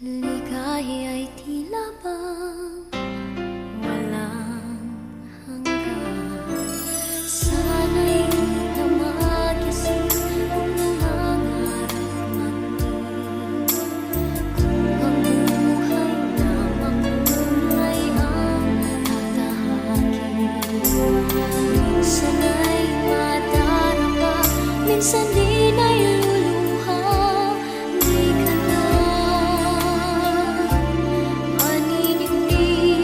Ligaya'y tila bang walang hanggan. Sana'y di na magising kung nangangarap man din. Kung ang buhay na makulay ang tatahakin. Minsan ay madarama, minsan din ay luluha. Di ka na maninindig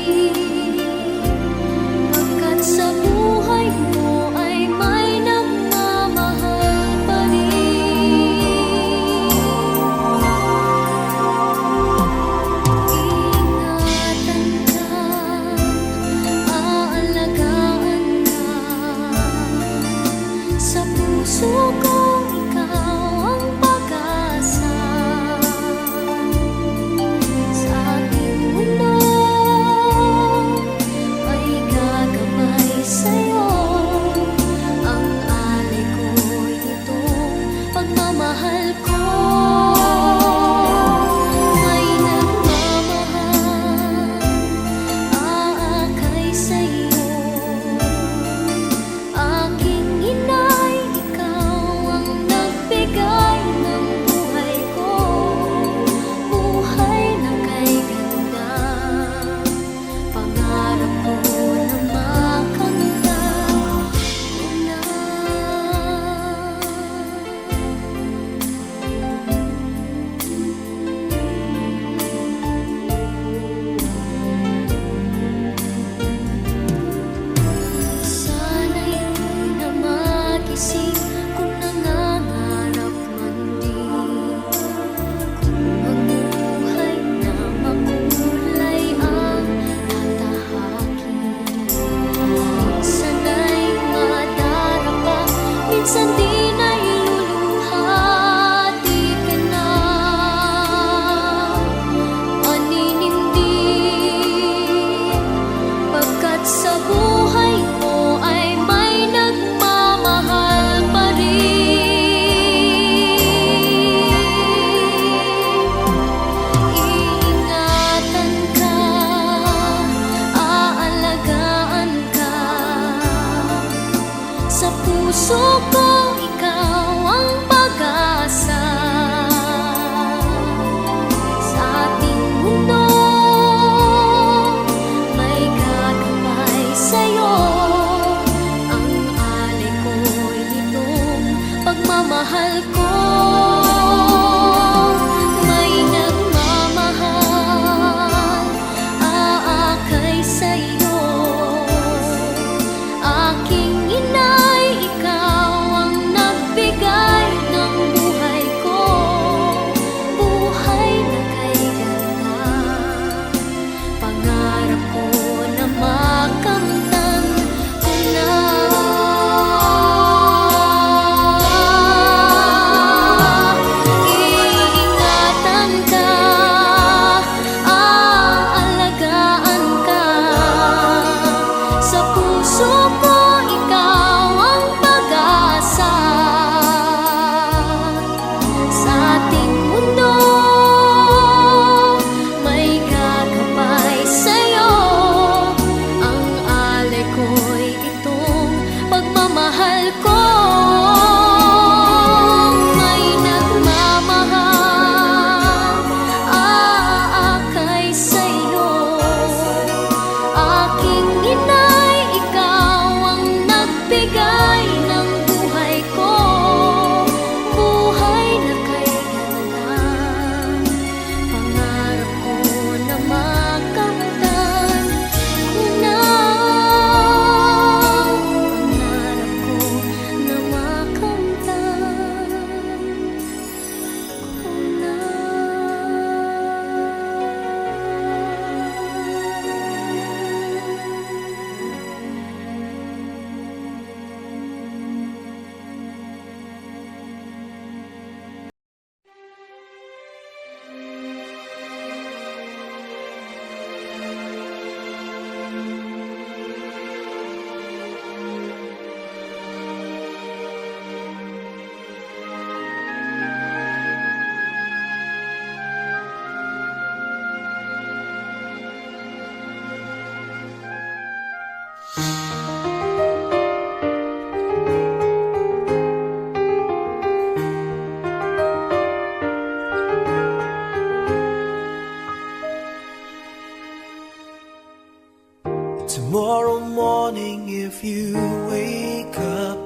morning if you wake up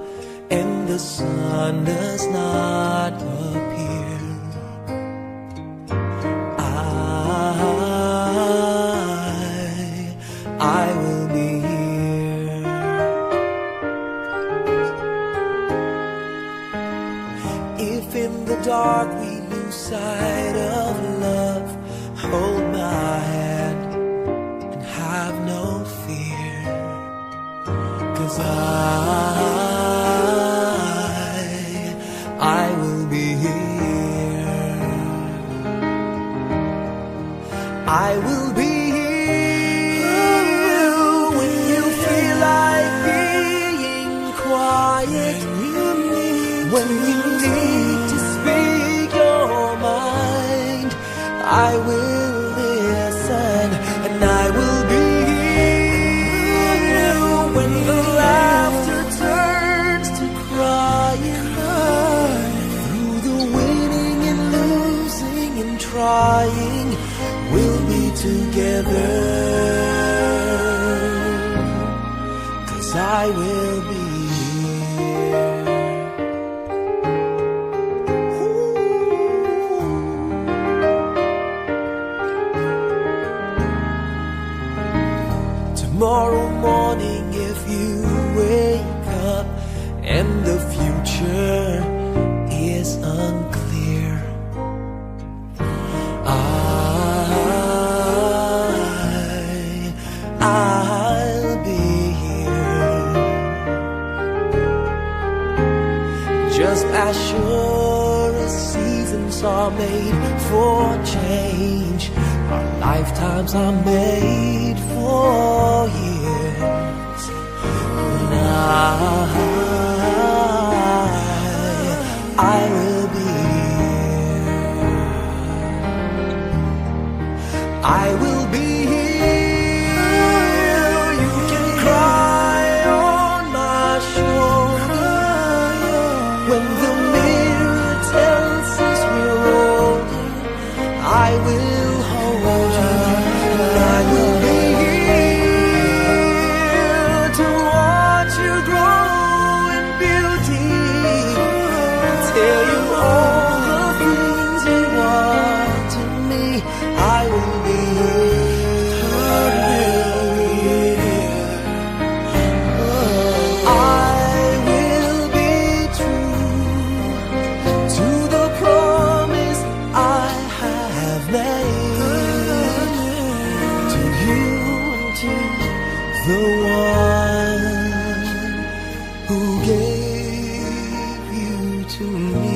and the sun does not appear, I will be here. If in the dark we lose sight of love, hold my hand and have no fear, 'cause I will be here. I will be here when you feel like being quiet, when you need to speak your mind. I will listen and I will be here when the laughter turns to crying. Through the winning and losing and trying, we'll be together, 'cause I will be here. Tomorrow morning if you wake up and the future is unclear, I'll be here. Just as sure as seasons are made for change, our lifetimes are made for years. And I will be here. I will be here. You can cry on my shoulder when the mirror tells us we're older. I will hold you. I will be here to watch you grow in beauty, tell you all the things you are to me. I will be here. I will be true to the promise I have made to you and to the one who gave you to me.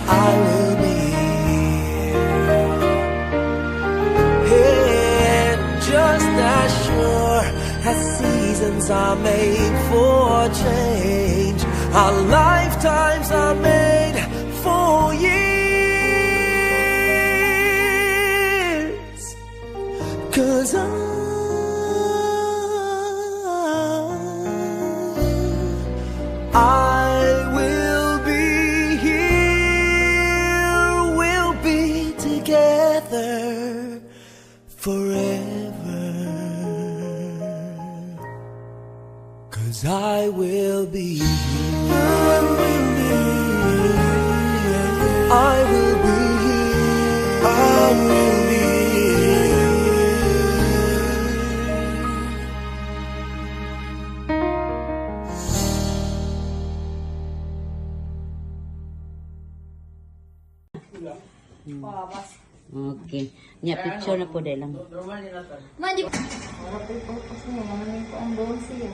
I will be here, and just as sure as seasons are made for change, our lifetimes are made for years. 'Cause I will be here, we'll be together forever, 'cause I will be here. I will be here. I will be here. Okay. Nya picture na po dahil lang. Ma, di ba? Harap yung purpose mo, mamanin ko ang 12 yan.